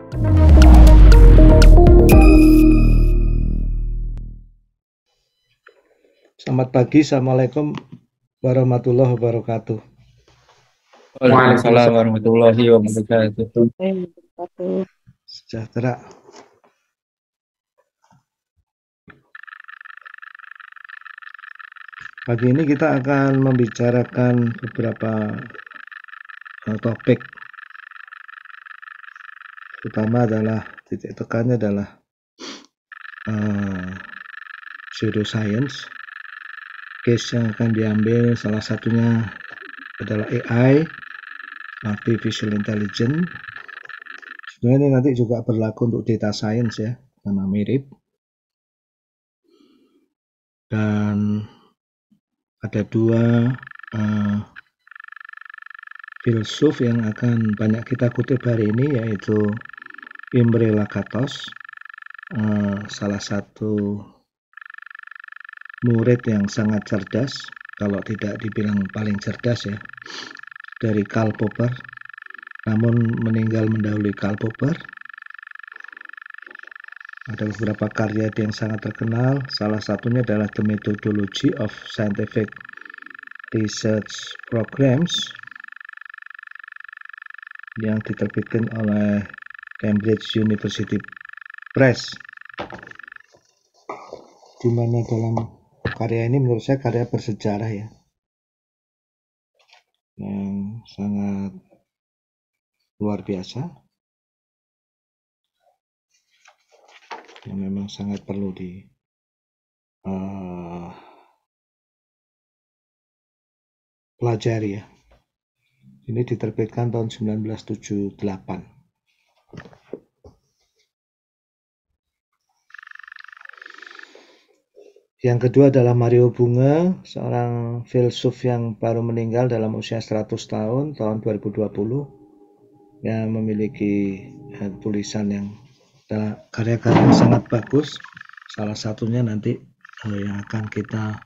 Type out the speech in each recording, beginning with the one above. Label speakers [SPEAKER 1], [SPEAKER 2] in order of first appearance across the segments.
[SPEAKER 1] Selamat pagi, Assalamualaikum warahmatullahi wabarakatuh.
[SPEAKER 2] Waalaikumsalam warahmatullahi wabarakatuh.
[SPEAKER 1] Sejahtera. Pagi ini kita akan membicarakan beberapa topik. Utama adalah titik tekannya adalah pseudoscience. Case yang akan diambil salah satunya adalah AI, artificial intelligence. Sebenarnya ini nanti juga berlaku untuk data science ya, karena mirip. Dan ada dua filsuf yang akan banyak kita kutip hari ini, yaitu Imre Lakatos, salah satu murid yang sangat cerdas, kalau tidak dibilang paling cerdas ya, dari Karl Popper, namun meninggal mendahului Karl Popper. Ada beberapa karya yang sangat terkenal, salah satunya adalah The Methodology of Scientific Research Programs yang diterbitkan oleh Cambridge University Press, di mana dalam karya ini menurut saya karya bersejarah ya, yang sangat luar biasa, yang memang sangat perlu pelajari ya. Ini diterbitkan tahun 1978. Yang kedua adalah Mario Bunge, seorang filsuf yang baru meninggal dalam usia 100 tahun, tahun 2020, yang memiliki tulisan yang karya-karya yang sangat bagus. Salah satunya nanti yang akan kita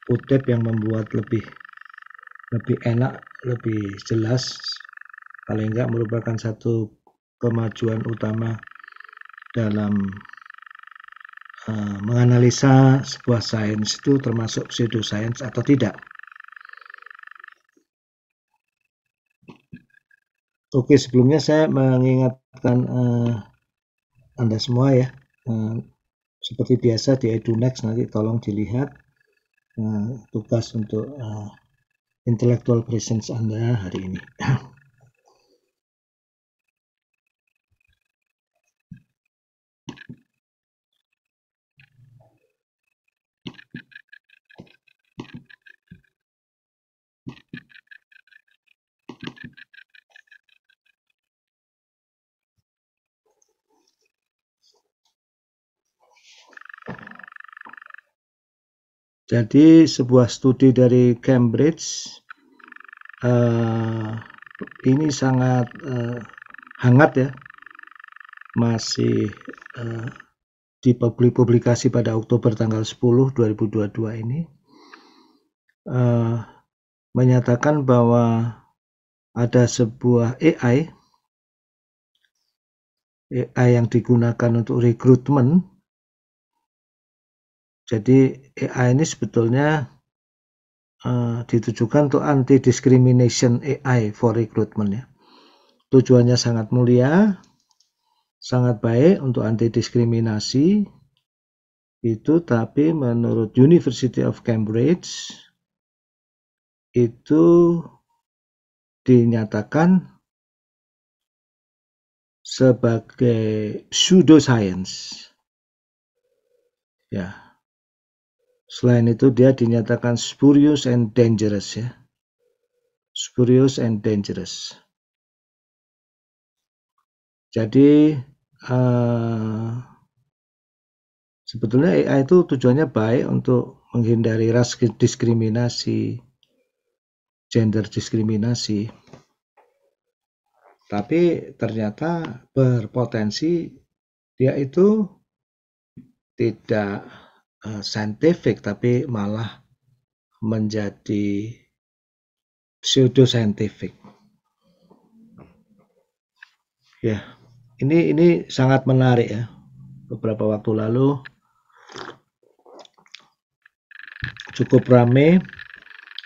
[SPEAKER 1] kutip yang membuat lebih enak, lebih jelas, paling enggak merupakan satu kemajuan utama dalam menganalisa sebuah sains itu termasuk pseudoscience atau tidak. Oke, sebelumnya saya mengingatkan Anda semua ya, seperti biasa di EduNext nanti tolong dilihat tugas untuk intellectual presence Anda hari ini. Jadi sebuah studi dari Cambridge ini sangat hangat ya, masih dipublikasi pada Oktober tanggal 10 2022 ini, menyatakan bahwa ada sebuah AI yang digunakan untuk rekrutmen. Jadi AI ini sebetulnya ditujukan untuk anti-discrimination AI for recruitment ya. Tujuannya sangat mulia, sangat baik untuk anti-diskriminasi itu, tapi menurut University of Cambridge itu dinyatakan sebagai pseudoscience ya. Selain itu dia dinyatakan spurious and dangerous ya. Spurious and dangerous. Jadi sebetulnya AI itu tujuannya baik untuk menghindari ras diskriminasi, gender diskriminasi, tapi ternyata berpotensi dia itu tidak scientific, tapi malah menjadi pseudoscientific Ya, ini sangat menarik ya. Beberapa waktu lalu cukup ramai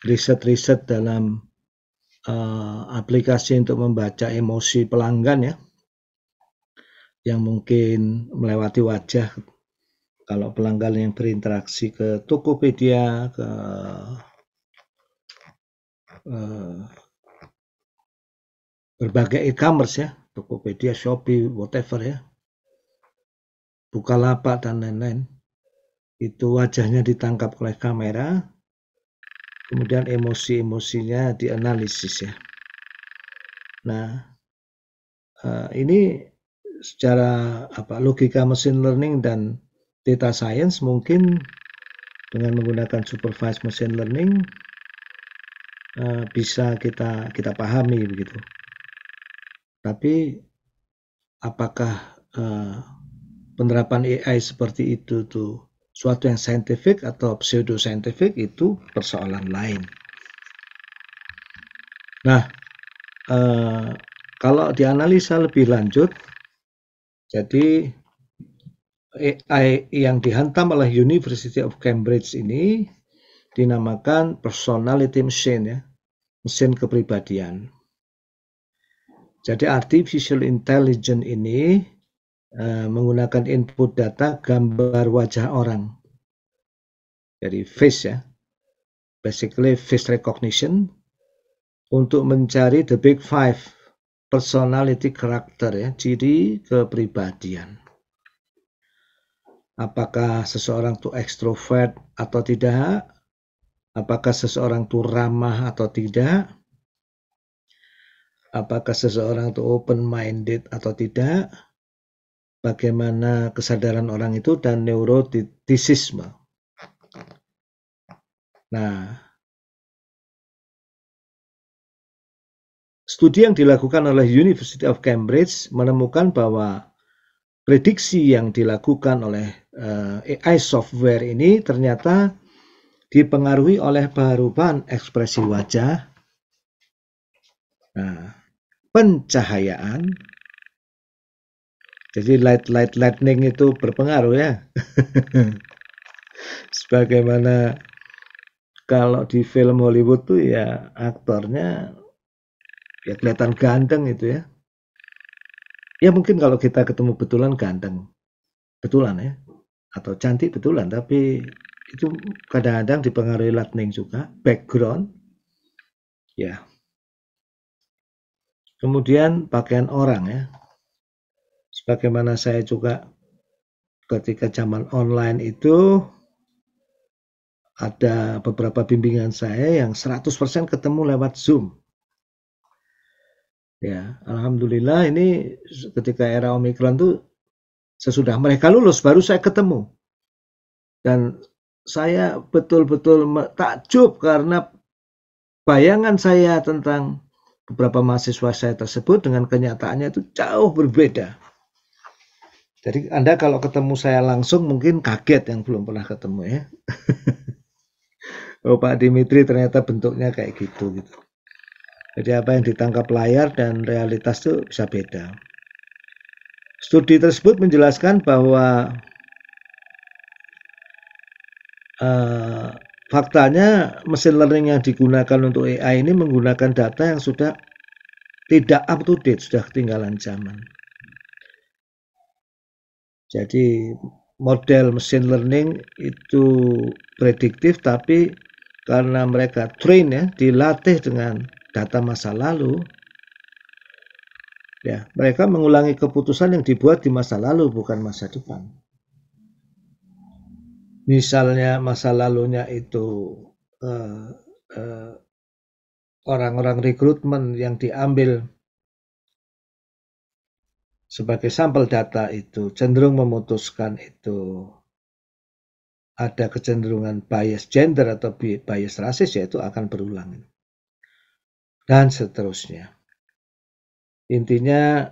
[SPEAKER 1] riset-riset dalam aplikasi untuk membaca emosi pelanggan ya, yang mungkin melewati wajah. Kalau pelanggan yang berinteraksi ke Tokopedia, ke berbagai e-commerce ya, Tokopedia, Shopee, whatever ya, Bukalapak dan lain-lain, itu wajahnya ditangkap oleh kamera, kemudian emosi-emosinya dianalisis ya. Nah, ini secara logika machine learning dan data science mungkin dengan menggunakan supervised machine learning bisa kita pahami begitu. Tapi apakah penerapan AI seperti itu tuh suatu yang scientific atau pseudo scientific, itu persoalan lain. Nah, kalau dianalisa lebih lanjut, jadi AI yang dihantam oleh University of Cambridge ini dinamakan personality machine ya, mesin kepribadian. Jadi artificial intelligence ini menggunakan input data gambar wajah orang dari face ya, basically face recognition, untuk mencari the big five personality character ya, ciri kepribadian. Apakah seseorang itu ekstrovert atau tidak? Apakah seseorang itu ramah atau tidak? Apakah seseorang itu open-minded atau tidak? Bagaimana kesadaran orang itu dan neuroticisme. Nah, studi yang dilakukan oleh University of Cambridge menemukan bahwa prediksi yang dilakukan oleh AI software ini ternyata dipengaruhi oleh perubahan ekspresi wajah, pencahayaan. Jadi lightning itu berpengaruh ya. Sebagaimana kalau di film Hollywood tuh ya aktornya ya kelihatan ganteng itu ya. Ya mungkin kalau kita ketemu betulan ganteng, betulan ya, atau cantik betulan, tapi itu kadang-kadang dipengaruhi lightning juga, background, ya. Kemudian pakaian orang ya. Sebagaimana saya juga ketika zaman online itu ada beberapa bimbingan saya yang 100% ketemu lewat Zoom. Ya, alhamdulillah ini ketika era Omicron tuh sesudah mereka lulus baru saya ketemu. Dan saya betul-betul takjub karena bayangan saya tentang beberapa mahasiswa saya tersebut dengan kenyataannya itu jauh berbeda. Jadi Anda kalau ketemu saya langsung mungkin kaget yang belum pernah ketemu ya. Oh Pak Dimitri ternyata bentuknya kayak gitu. Jadi apa yang ditangkap layar dan realitas itu bisa beda. Studi tersebut menjelaskan bahwa faktanya mesin learning yang digunakan untuk AI ini menggunakan data yang sudah tidak up to date, sudah ketinggalan zaman. Jadi model mesin learning itu prediktif, tapi karena mereka train ya, dilatih dengan data masa lalu, ya mereka mengulangi keputusan yang dibuat di masa lalu, bukan masa depan. Misalnya masa lalunya itu orang-orang rekrutmen yang diambil sebagai sampel data itu cenderung memutuskan itu ada kecenderungan bias gender atau bias rasis, yaitu akan berulang. Dan seterusnya. Intinya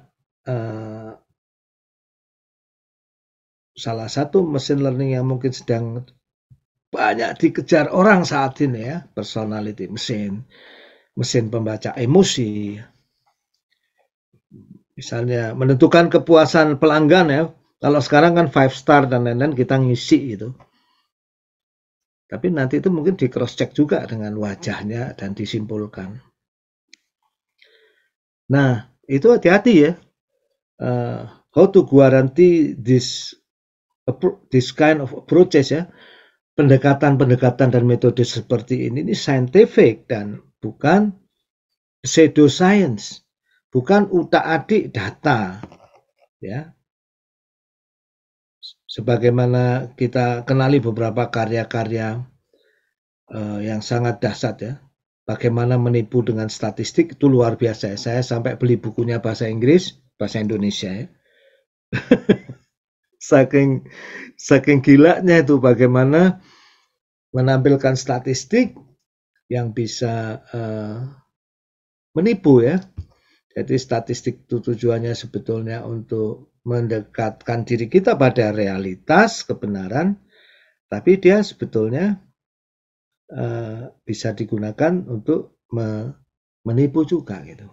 [SPEAKER 1] salah satu mesin learning yang mungkin sedang banyak dikejar orang saat ini ya, personality mesin pembaca emosi. Misalnya menentukan kepuasan pelanggan ya. Kalau sekarang kan 5 star dan lain-lain kita ngisi gitu. Tapi nanti itu mungkin di cross check juga dengan wajahnya dan disimpulkan. Nah, itu hati-hati ya. How to guarantee this kind of approaches ya. Pendekatan-pendekatan dan metode seperti ini scientific dan bukan pseudoscience, bukan utak-atik data, ya. Sebagaimana kita kenali beberapa karya-karya yang sangat dahsyat ya. Bagaimana menipu dengan statistik itu luar biasa. Saya sampai beli bukunya bahasa Inggris, bahasa Indonesia ya. saking gilanya itu bagaimana menampilkan statistik yang bisa menipu ya. Jadi statistik itu tujuannya sebetulnya untuk mendekatkan diri kita pada realitas, kebenaran, tapi dia sebetulnya bisa digunakan untuk menipu juga gitu.